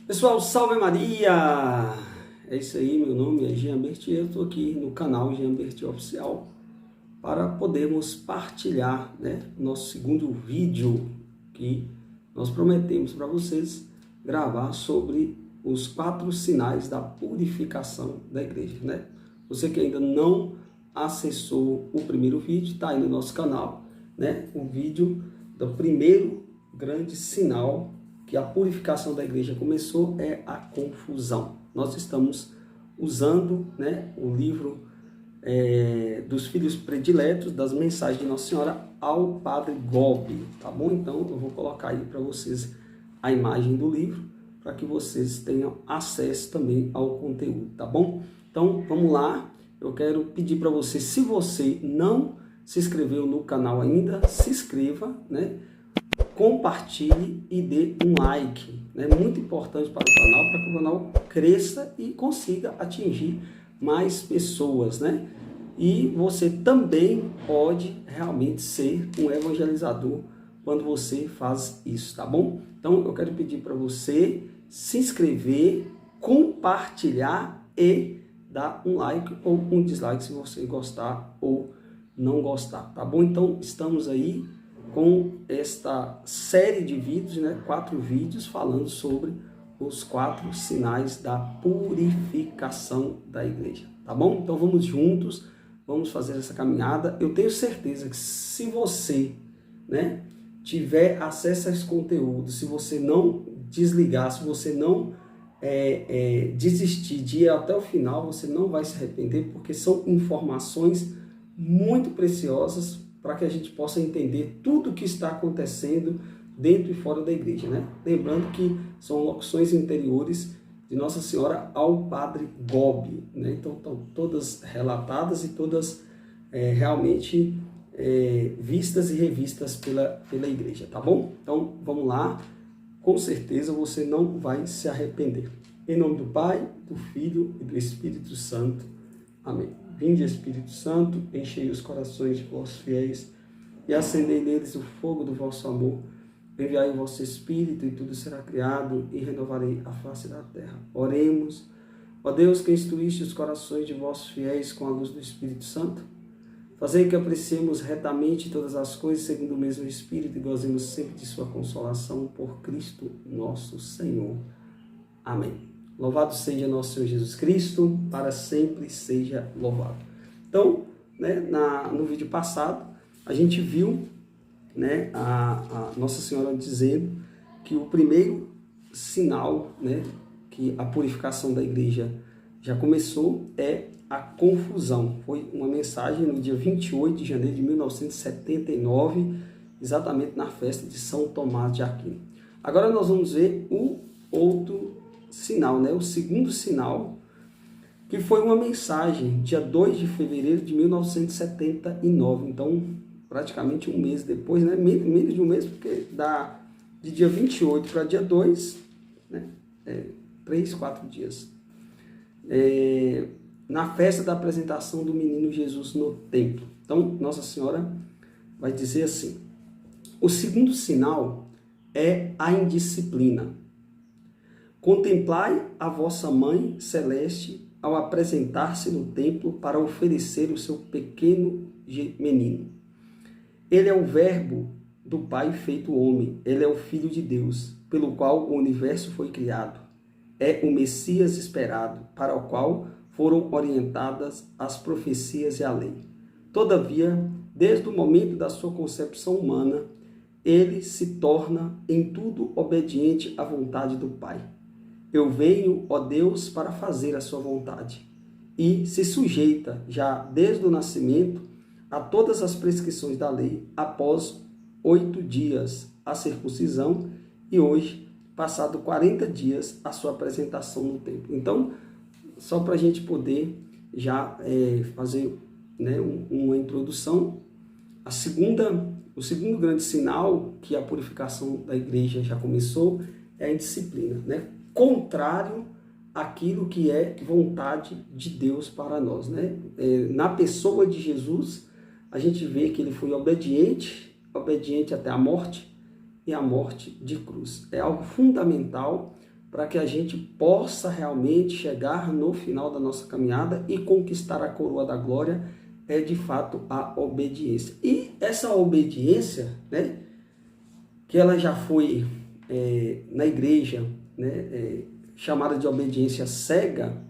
Pessoal, salve Maria! É isso aí, meu nome é Jean Bertier, eu estou aqui no canal Jean Bertier Oficial para podermos partilhar, o nosso segundo vídeo que nós prometemos para vocês gravar sobre os 4 sinais da purificação da igreja, Você que ainda não acessou o primeiro vídeo, está aí no nosso canal, O vídeo do primeiro grande sinal que a purificação da igreja começou é a confusão. Nós estamos usando o livro dos filhos prediletos, das mensagens de Nossa Senhora ao Padre Gobi, tá bom? Então eu vou colocar aí para vocês a imagem do livro, para que vocês tenham acesso também ao conteúdo, tá bom? Então vamos lá, eu quero pedir para você, se você não se inscreveu no canal ainda, se inscreva, compartilhe e dê um like, muito importante para o canal, para que o canal cresça e consiga atingir mais pessoas, E você também pode realmente ser um evangelizador quando você faz isso, tá bom? Então eu quero pedir para você se inscrever, compartilhar e dar um like ou um dislike se você gostar ou não gostar, tá bom? Então estamos aí com esta série de vídeos, 4 vídeos falando sobre os 4 sinais da purificação da igreja, tá bom? Então vamos juntos, vamos fazer essa caminhada. Eu tenho certeza que se você, tiver acesso a esse conteúdo, se você não desligar, se você não desistir de ir até o final, você não vai se arrepender, porque são informações muito preciosas para que a gente possa entender tudo o que está acontecendo dentro e fora da igreja, Lembrando que são locuções interiores de Nossa Senhora ao Padre Gobi, Então estão todas relatadas e todas realmente vistas e revistas pela igreja, tá bom? Então vamos lá, com certeza você não vai se arrepender. Em nome do Pai, do Filho e do Espírito Santo. Amém. Vinde, Espírito Santo, enchei os corações de vossos fiéis e acendei neles o fogo do vosso amor. Enviai o vosso Espírito e tudo será criado e renovarei a face da terra. Oremos. Ó Deus, que instruíste os corações de vossos fiéis com a luz do Espírito Santo, fazei que apreciemos retamente todas as coisas segundo o mesmo Espírito e gozemos sempre de sua consolação por Cristo nosso Senhor. Amém. Louvado seja nosso Senhor Jesus Cristo, para sempre seja louvado. Então, no vídeo passado, a gente viu a Nossa Senhora dizendo que o primeiro sinal que a purificação da igreja já começou é a confusão. Foi uma mensagem no dia 28 de janeiro de 1979, exatamente na festa de São Tomás de Aquino. Agora nós vamos ver o outro sinal, o segundo sinal, que foi uma mensagem, dia 2 de fevereiro de 1979, então praticamente um mês depois, menos de um mês, porque dá de dia 28 para dia 2, 3, 4 dias, na festa da apresentação do menino Jesus no templo. Então Nossa Senhora vai dizer assim: o segundo sinal é a indisciplina. Contemplai a vossa Mãe Celeste ao apresentar-se no templo para oferecer o seu pequeno menino. Ele é o Verbo do Pai feito homem. Ele é o Filho de Deus, pelo qual o universo foi criado. É o Messias esperado, para o qual foram orientadas as profecias e a lei. Todavia, desde o momento da sua concepção humana, ele se torna em tudo obediente à vontade do Pai. Eu venho, ó Deus, para fazer a sua vontade. E se sujeita, já desde o nascimento, a todas as prescrições da lei, após 8 dias a circuncisão e hoje, passado 40 dias, a sua apresentação no templo. Então, só para a gente poder já fazer uma introdução, o segundo grande sinal que a purificação da igreja já começou é a indisciplina, contrário àquilo que é vontade de Deus para nós, Na pessoa de Jesus, a gente vê que ele foi obediente até a morte e a morte de cruz. É algo fundamental para que a gente possa realmente chegar no final da nossa caminhada e conquistar a coroa da glória, é de fato a obediência. E essa obediência, né, que ela já foi na igreja, né, chamada de obediência cega,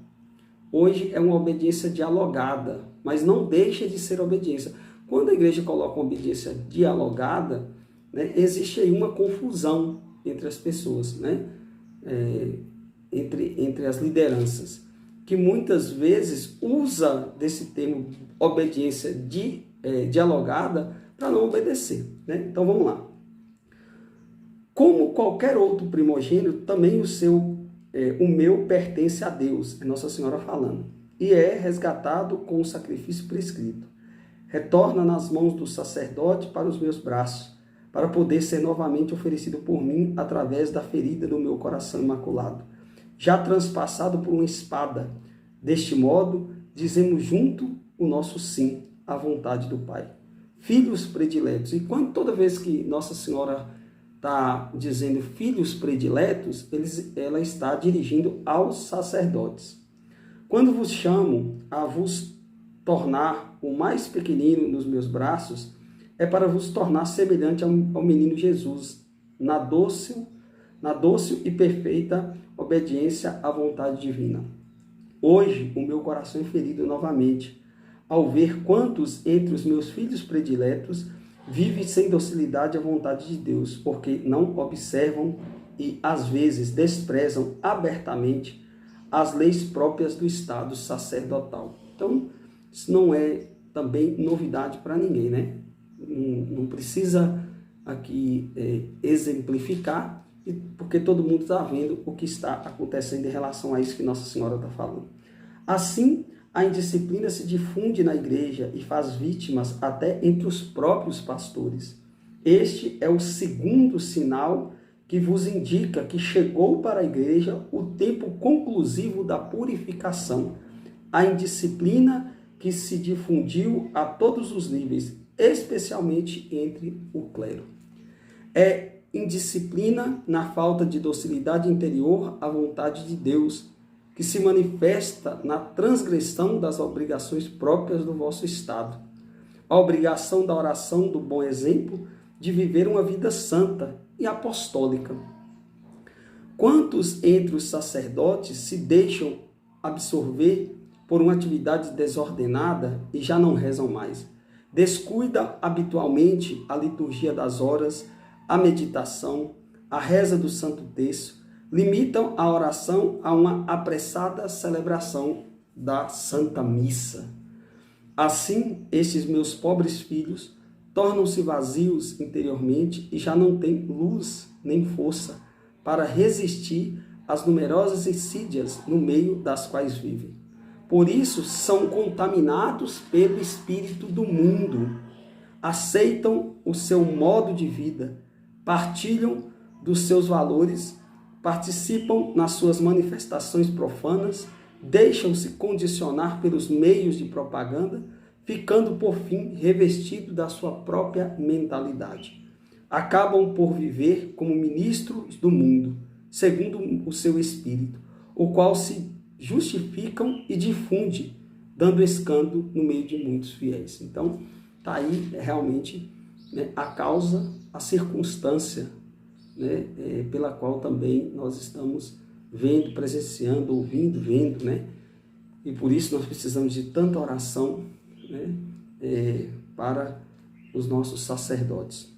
hoje é uma obediência dialogada, mas não deixa de ser obediência. Quando a igreja coloca uma obediência dialogada, né, existe aí uma confusão entre as pessoas, né, entre as lideranças, que muitas vezes usa desse termo obediência dialogada para não obedecer, né? Então vamos lá. Como qualquer outro primogênito, também o meu pertence a Deus, é Nossa Senhora falando, e é resgatado com o sacrifício prescrito. Retorna nas mãos do sacerdote para os meus braços, para poder ser novamente oferecido por mim através da ferida do meu coração imaculado, já transpassado por uma espada. Deste modo, dizemos junto o nosso sim à vontade do Pai. Filhos prediletos. E toda vez que Nossa Senhora está dizendo filhos prediletos, ela está dirigindo aos sacerdotes. Quando vos chamo a vos tornar o mais pequenino nos meus braços, é para vos tornar semelhante ao menino Jesus, na dócil e perfeita obediência à vontade divina. Hoje o meu coração é ferido novamente, ao ver quantos entre os meus filhos prediletos vivem sem docilidade à vontade de Deus, porque não observam e às vezes desprezam abertamente as leis próprias do estado sacerdotal. Então, isso não é também novidade para ninguém, né? Não precisa aqui exemplificar, porque todo mundo está vendo o que está acontecendo em relação a isso que Nossa Senhora está falando. Assim, a indisciplina se difunde na igreja e faz vítimas até entre os próprios pastores. Este é o segundo sinal que vos indica que chegou para a igreja o tempo conclusivo da purificação, a indisciplina que se difundiu a todos os níveis, especialmente entre o clero. É indisciplina na falta de docilidade interior à vontade de Deus, que se manifesta na transgressão das obrigações próprias do vosso estado. A obrigação da oração do bom exemplo, de viver uma vida santa e apostólica. Quantos entre os sacerdotes se deixam absorver por uma atividade desordenada e já não rezam mais? Descuida habitualmente a liturgia das horas, a meditação, a reza do Santo Terço, limitam a oração a uma apressada celebração da Santa Missa. Assim, estes meus pobres filhos tornam-se vazios interiormente e já não têm luz nem força para resistir às numerosas insídias no meio das quais vivem. Por isso, são contaminados pelo espírito do mundo, aceitam o seu modo de vida, partilham dos seus valores, participam nas suas manifestações profanas, deixam-se condicionar pelos meios de propaganda, ficando por fim revestido da sua própria mentalidade. Acabam por viver como ministros do mundo, segundo o seu espírito, o qual se justificam e difunde, dando escândalo no meio de muitos fiéis. Então, está aí realmente, né, a causa, a circunstância, né, pela qual também nós estamos vendo, presenciando, ouvindo, vendo, né? E por isso nós precisamos de tanta oração, né, para os nossos sacerdotes.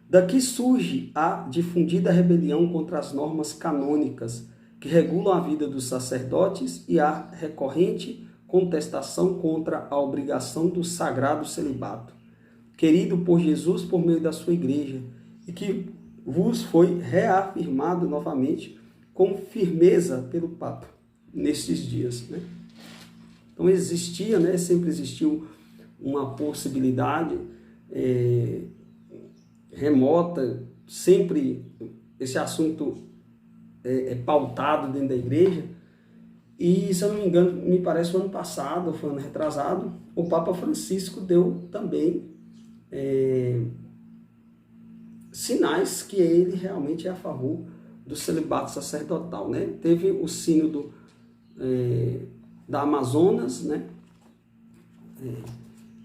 Daqui surge a difundida rebelião contra as normas canônicas que regulam a vida dos sacerdotes e a recorrente contestação contra a obrigação do sagrado celibato, querido por Jesus por meio da sua igreja, e que vos foi reafirmado novamente com firmeza pelo Papa nestes dias, né? Então existia, né, sempre existiu uma possibilidade remota, sempre esse assunto é pautado dentro da igreja. E, se eu não me engano, me parece o ano passado, foi ano retrasado, o Papa Francisco deu também sinais que ele realmente é a favor do celibato sacerdotal, né? Teve o sínodo da Amazonas, né?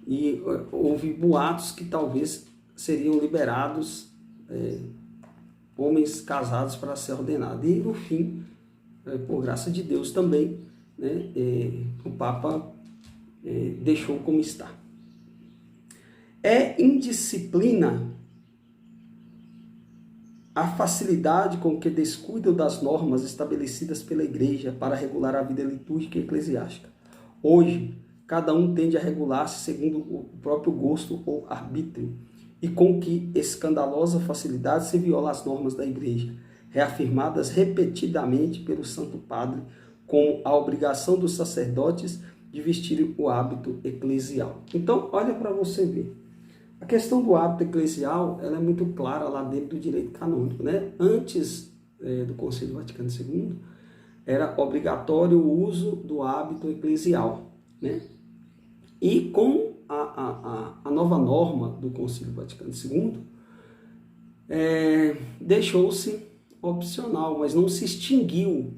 E houve boatos que talvez seriam liberados homens casados para ser ordenados. E no fim, por graça de Deus também, né? O Papa deixou como está. É indisciplina a facilidade com que descuidam das normas estabelecidas pela Igreja para regular a vida litúrgica e eclesiástica. Hoje, cada um tende a regular-se segundo o próprio gosto ou arbítrio, e com que escandalosa facilidade se viola as normas da Igreja, reafirmadas repetidamente pelo Santo Padre, como a obrigação dos sacerdotes de vestir o hábito eclesial. Então, olha para você ver. A questão do hábito eclesial, ela é muito clara lá dentro do direito canônico, né? Antes do Concílio Vaticano II, era obrigatório o uso do hábito eclesial, né? E com a nova norma do Concílio Vaticano II, deixou-se opcional, mas não se extinguiu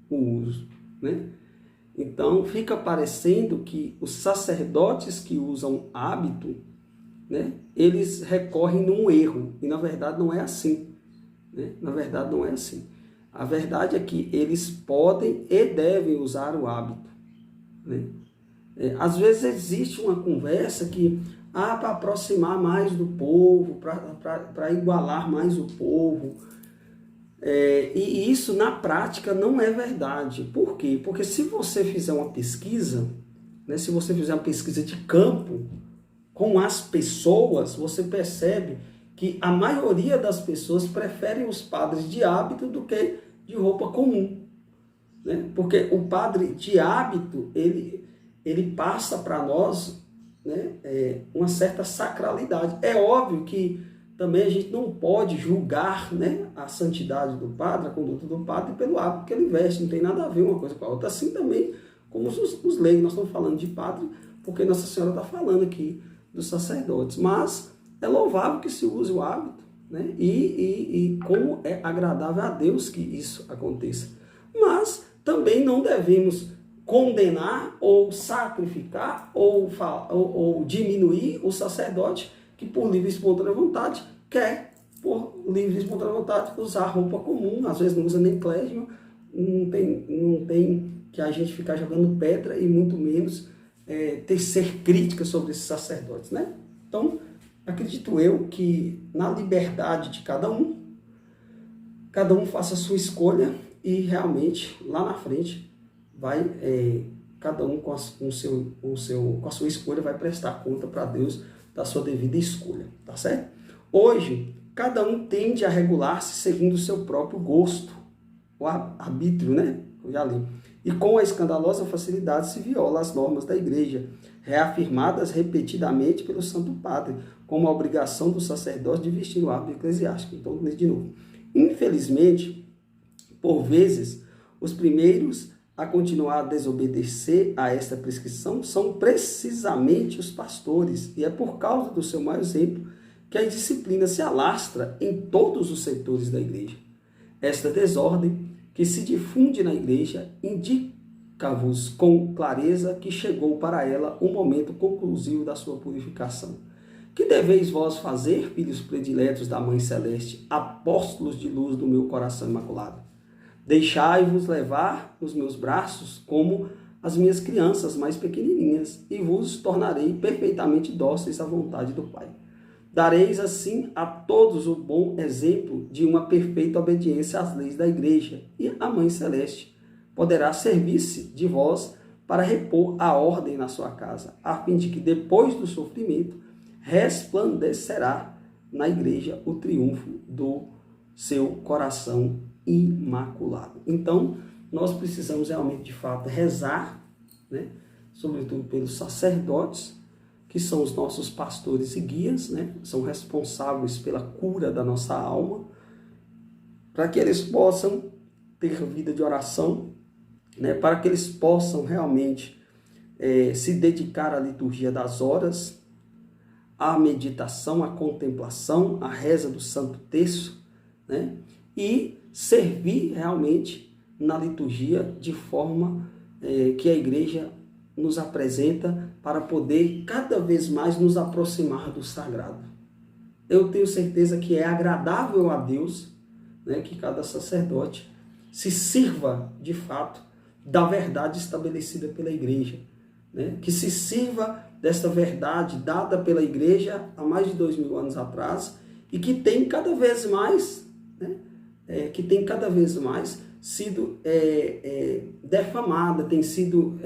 o uso, né? Então, fica parecendo que os sacerdotes que usam hábito, né, eles recorrem num erro, e na verdade não é assim, né? Na verdade não é assim. A verdade é que eles podem e devem usar o hábito, né? Às vezes existe uma conversa que, para aproximar mais do povo, para igualar mais o povo, e isso na prática não é verdade. Por quê? Porque se você fizer uma pesquisa, né, se você fizer uma pesquisa de campo, com as pessoas, você percebe que a maioria das pessoas preferem os padres de hábito do que de roupa comum, né? Porque o padre de hábito, ele passa para nós, né, uma certa sacralidade. É óbvio que também a gente não pode julgar, né, a santidade do padre, a conduta do padre, pelo hábito que ele veste. Não tem nada a ver uma coisa com a outra. Assim também como os leigos. Nós estamos falando de padre porque Nossa Senhora está falando aqui dos sacerdotes, mas é louvável que se use o hábito, né? E como é agradável a Deus que isso aconteça. Mas também não devemos condenar ou sacrificar ou diminuir o sacerdote que por livre e espontânea vontade quer, por livre e espontânea vontade, usar roupa comum, às vezes não usa nem clésima, não tem que a gente ficar jogando pedra e muito menos tecer críticas sobre esses sacerdotes, né? Então, acredito eu que na liberdade de cada um faça a sua escolha e realmente lá na frente vai cada um com a sua escolha vai prestar conta para Deus da sua devida escolha, tá certo? Hoje, cada um tende a regular-se segundo o seu próprio gosto, o arbítrio, né? Eu já li. E com a escandalosa facilidade se viola as normas da Igreja, reafirmadas repetidamente pelo Santo Padre, como a obrigação do sacerdote de vestir o hábito eclesiástico. Então, de novo. Infelizmente, por vezes, os primeiros a continuar a desobedecer a esta prescrição são precisamente os pastores, e é por causa do seu mau exemplo que a indisciplina se alastra em todos os setores da Igreja. Esta desordem que se difunde na Igreja indica-vos com clareza que chegou para ela o momento conclusivo da sua purificação. Que deveis vós fazer, filhos prediletos da Mãe Celeste, apóstolos de luz do meu coração imaculado? Deixai-vos levar nos meus braços como as minhas crianças mais pequenininhas, e vos tornarei perfeitamente dóceis à vontade do Pai. Dareis assim a todos o bom exemplo de uma perfeita obediência às leis da Igreja, e a Mãe Celeste poderá servir-se de vós para repor a ordem na sua casa, a fim de que depois do sofrimento resplandecerá na Igreja o triunfo do seu coração imaculado. Então, nós precisamos realmente, de fato, rezar, né, sobretudo pelos sacerdotes, que são os nossos pastores e guias, né? São responsáveis pela cura da nossa alma, para que eles possam ter vida de oração, né? Para que eles possam realmente se dedicar à liturgia das horas, à meditação, à contemplação, à reza do Santo Terço, né? E servir realmente na liturgia de forma que a igreja nos apresenta para poder cada vez mais nos aproximar do sagrado. Eu tenho certeza que é agradável a Deus, né, que cada sacerdote se sirva de fato da verdade estabelecida pela igreja, né, que se sirva desta verdade dada pela igreja há mais de 2000 anos atrás e que tem cada vez mais, né, sido defamada, tem sido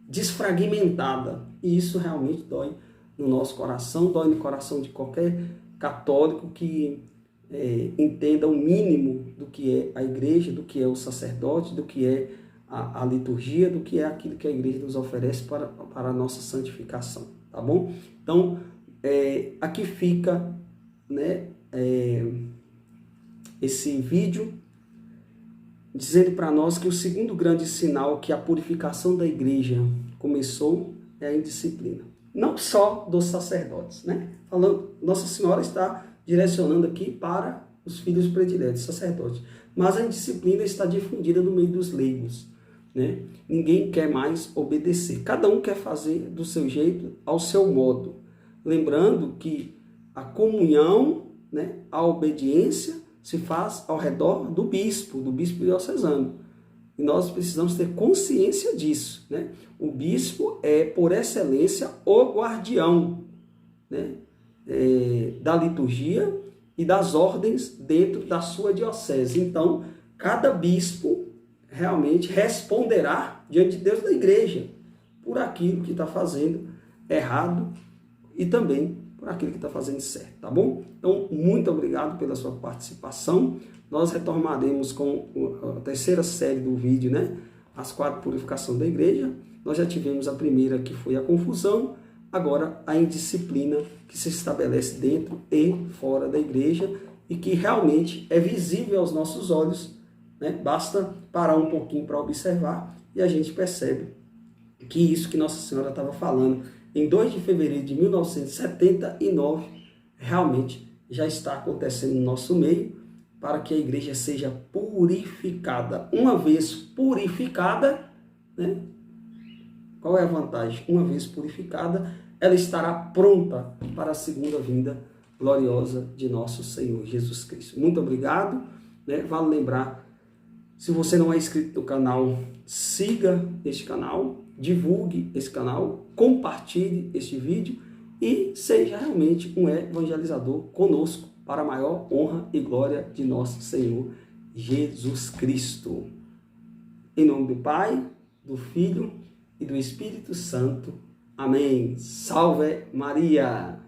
desfragmentada. E isso realmente dói no nosso coração, dói no coração de qualquer católico que entenda o mínimo do que é a igreja, do que é o sacerdote, do que é a liturgia, do que é aquilo que a igreja nos oferece para a nossa santificação, tá bom? Então, aqui fica, né, esse vídeo dizendo para nós que o segundo grande sinal que a purificação da igreja começou é a indisciplina. Não só dos sacerdotes, né? Falando, Nossa Senhora está direcionando aqui para os filhos prediletos, sacerdotes. Mas a indisciplina está difundida no meio dos leigos, né? Ninguém quer mais obedecer. Cada um quer fazer do seu jeito, ao seu modo. Lembrando que a comunhão, né, a obediência se faz ao redor do bispo diocesano. E nós precisamos ter consciência disso, né? O bispo é, por excelência, o guardião, né, da liturgia e das ordens dentro da sua diocese. Então, cada bispo realmente responderá diante de Deus da igreja por aquilo que está fazendo errado e também por aquilo que está fazendo certo, tá bom? Então, muito obrigado pela sua participação. Nós retornaremos com a terceira série do vídeo, né? As 4 purificações da igreja. Nós já tivemos a primeira, que foi a confusão, agora a indisciplina que se estabelece dentro e fora da igreja e que realmente é visível aos nossos olhos, né? Basta parar um pouquinho para observar e a gente percebe que isso que Nossa Senhora estava falando em 2 de fevereiro de 1979 realmente já está acontecendo no nosso meio, para que a igreja seja purificada. Uma vez purificada, né? Qual é a vantagem? Uma vez purificada, ela estará pronta para a segunda vinda gloriosa de nosso Senhor Jesus Cristo. Muito obrigado, né? Vale lembrar, se você não é inscrito no canal, siga este canal, divulgue esse canal, compartilhe este vídeo e seja realmente um evangelizador conosco para a maior honra e glória de nosso Senhor Jesus Cristo. Em nome do Pai, do Filho e do Espírito Santo. Amém. Salve Maria!